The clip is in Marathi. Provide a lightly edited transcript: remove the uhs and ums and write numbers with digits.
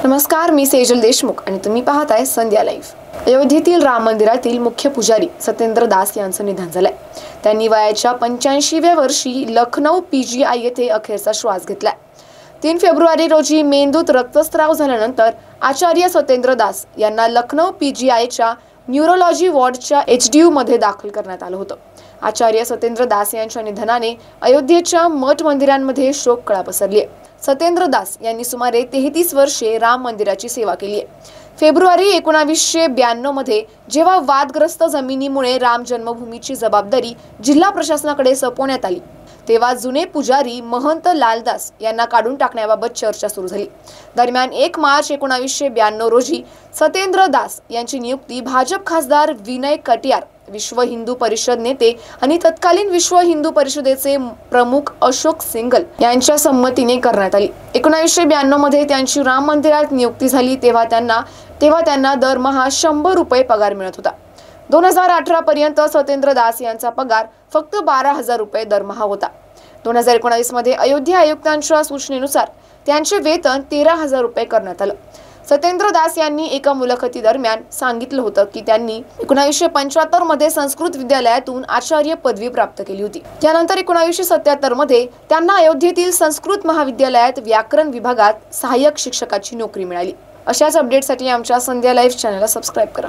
नमस्कार, मी सेजल देशमुख आणि तुम्ही पाहताय संध्या लाईव्ह। अयोध्येतील राम मंदिरातील मुख्य पुजारी सत्येंद्र दास यांचं निधन झालंय। त्यांनी वयाच्या 85व्या वर्षी लखनौ PGI येथे अखेरचा श्वास घेतलाय। 3 फेब्रुवारी रोजी मेंदूत रक्तस्राव झाल्यानंतर आचार्य सत्येंद्र दास यांना लखनौ PGIच्या न्यूरोलॉजी वॉर्डच्या HDU मध्ये दाखल करण्यात आलं होतं। आचार्य सत्येंद्र दास यांच्या निधनाने अयोध्येच्या मठ मंदिरांमध्ये शोककळा पसरली आहे। सत्येंद्र दास यांनी सुमारे 33 वर्षे राम मंदिराची सेवा केली आहे। फेब्रुवारी 1992 मध्ये जेव्हा वादग्रस्त जमिनीमुळे राम जन्मभूमीची जबाबदारी जिल्हा प्रशासनाकडे सोपवण्यात आली, तेव्हा जुने पुजारी महंत लालदास यांना काढून टाकण्याबाबत चर्चा सुरू झाली। दरम्यान 1 मार्च 1992 रोजी सत्येंद्र दास यांची नियुक्ती भाजप खासदार विनय कटियार, विश्व हिंदू परिषद नेते आणि तत्कालीन विश्व हिंदू परिषदेचे प्रमुख अशोक सिंघल यांच्या संमतीने करण्यात आली। 1992 मध्ये त्यांची राम मंदिरात नियुक्ती झाली तेव्हा त्यांना दरमहा 100 रुपये पगार मिळत होता। 2018 पर्यंत सत्येंद्र दास यांचा पगार फक्त 12,000 रुपये दरमहा होता। 2019 मध्ये अयोध्या आयुक्तांच्या सूचनेनुसार त्यांचे वेतन 13,000 रुपये करण्यात आलं। सत्येंद्र दास यांनी एका मुलाखती दरम्यान सांगितलं होतं की त्यांनी 1975 मध्ये संस्कृत विद्यालयातून आचार्य पदवी प्राप्त केली होती। त्यानंतर 1977 मध्ये त्यांना अयोध्येतील संस्कृत महाविद्यालयात व्याकरण विभागात सहाय्यक शिक्षकाची नोकरी मिळाली। अशाच अपडेटसाठी आमच्या संध्या लाईव्ह चॅनलला सबस्क्राइब करा।